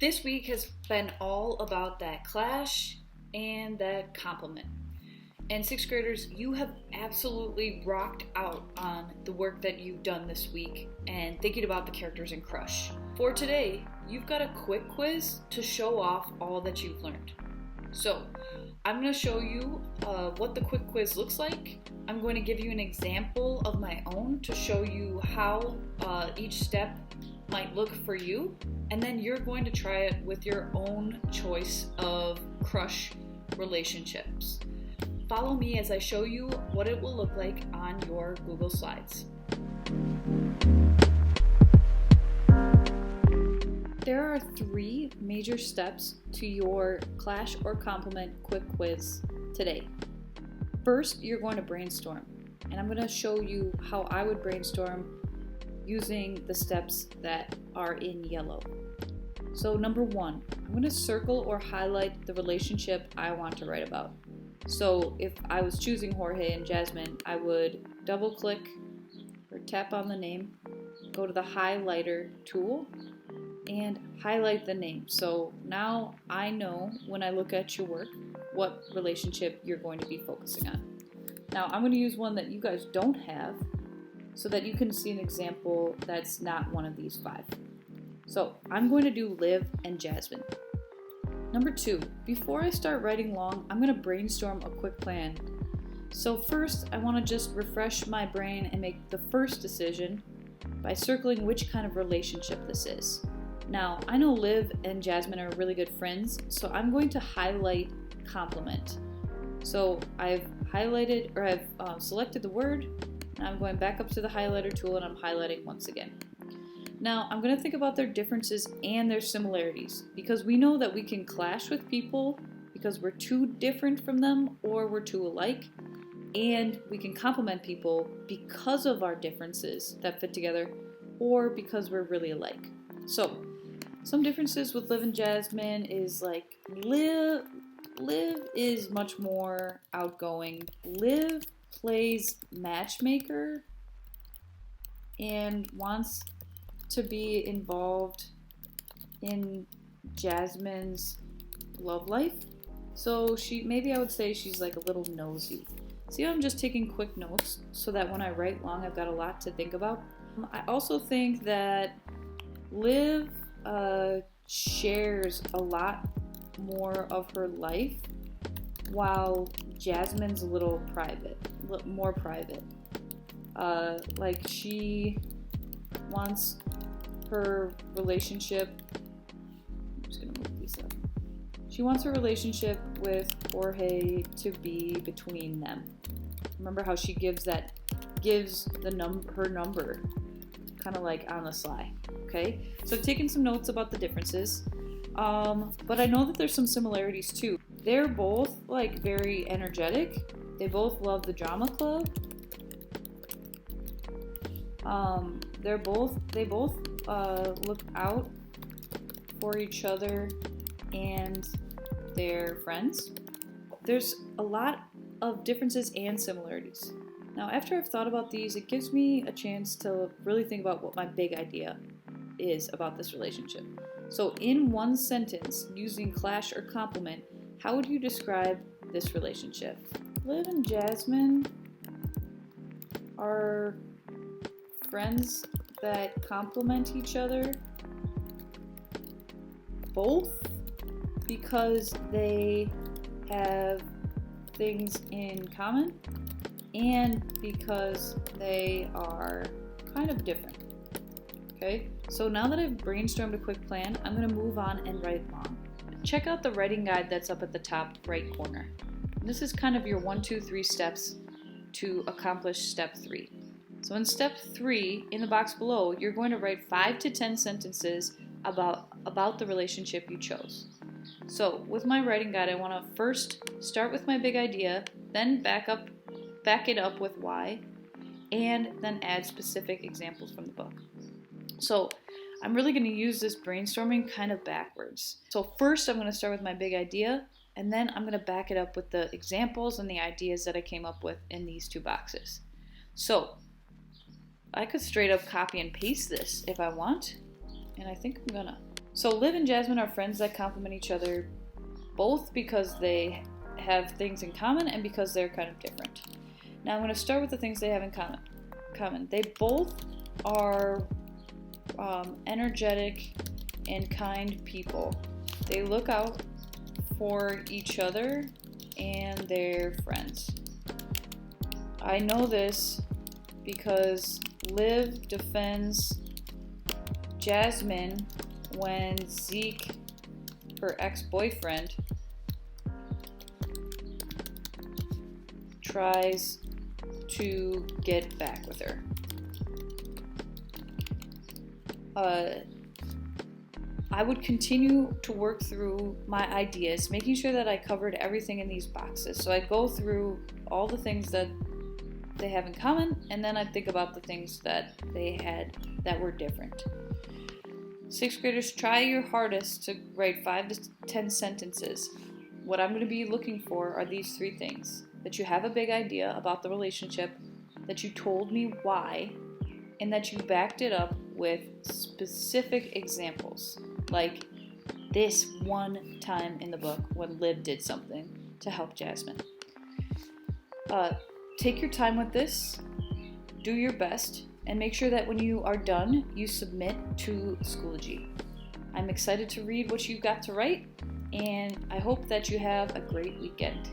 This week has been all about that clash and that compliment. And sixth graders, you have absolutely rocked out on the work that you've done this week and thinking about the characters in Crush. For today, you've got a quick quiz to show off all that you've learned. So, I'm going to show you what the quick quiz looks like. I'm going to give you an example of my own to show you how each step might look for you, and then you're going to try it with your own choice of crush relationships. Follow me as I show you what it will look like on your Google Slides. There are 3 major steps to your clash or compliment quick quiz today. First, you're going to brainstorm, and I'm going to show you how I would brainstorm using the steps that are in yellow. So number 1, I'm going to circle or highlight the relationship I want to write about. So if I was choosing Jorge and Jasmine, I would double click or tap on the name, go to the highlighter tool, and highlight the name. So now I know when I look at your work what relationship you're going to be focusing on. Now I'm going to use one that you guys don't have so that you can see an example that's not one of these 5. So I'm going to do Liv and Jasmine. Number 2, before I start writing long, I'm going to brainstorm a quick plan. So first, I want to just refresh my brain and make the first decision by circling which kind of relationship this is. Now, I know Liv and Jasmine are really good friends, so I'm going to highlight compliment. So I've highlighted, or I've selected the word, and I'm going back up to the highlighter tool and I'm highlighting once again. Now, I'm going to think about their differences and their similarities, because we know that we can clash with people because we're too different from them or we're too alike, and we can compliment people because of our differences that fit together or because we're really alike. So, some differences with Liv and Jasmine is like Liv is much more outgoing. Liv plays matchmaker and wants to be involved in Jasmine's love life. So maybe I would say she's like a little nosy. See how I'm just taking quick notes so that when I write long, I've got a lot to think about. I also think that Liv shares a lot more of her life while Jasmine's a little more private. Like she wants her relationship, I'm just gonna move these up. She wants her relationship with Jorge to be between them. Remember how she gives her number kind of like on the sly. Okay, so I've taken some notes about the differences, but I know that there's some similarities too. They're both like very energetic. They both love the drama club. They both look out for each other and their friends. There's a lot of differences and similarities. Now, after I've thought about these, it gives me a chance to really think about what my big idea is about this relationship. So in one sentence, using clash or compliment, how would you describe this relationship? Liv and Jasmine are friends that complement each other, both because they have things in common and because they are kind of different. Okay, so now that I've brainstormed a quick plan, I'm going to move on and write long. Check out the writing guide that's up at the top right corner. This is kind of your 1, 2, 3 steps to accomplish step 3. So in step 3, in the box below, you're going to write 5 to 10 sentences about the relationship you chose. So with my writing guide, I want to first start with my big idea, then back it up with why, and then add specific examples from the book. So I'm really going to use this brainstorming kind of backwards. So first I'm going to start with my big idea, and then I'm going to back it up with the examples and the ideas that I came up with in these 2 boxes. So I could straight up copy and paste this if I want, and I think I'm gonna. So Liv and Jasmine are friends that complement each other, both because they have things in common and because they're kind of different. Now I'm going to start with the things they have in common. They both are energetic and kind people. They look out for each other and their friends. I know this because Liv defends Jasmine when Zeke, her ex-boyfriend, tries to get back with her. I would continue to work through my ideas, making sure that I covered everything in these boxes. So I'd go through all the things that they have in common, and then I'd think about the things that they had that were different. Sixth graders, try your hardest to write 5 to 10 sentences. What I'm going to be looking for are these 3 things: that you have a big idea about the relationship, that you told me why, and that you backed it up with specific examples, like this one time in the book when Liv did something to help Jasmine. Take your time with this, do your best, and make sure that when you are done, you submit to Schoology. I'm excited to read what you've got to write, and I hope that you have a great weekend.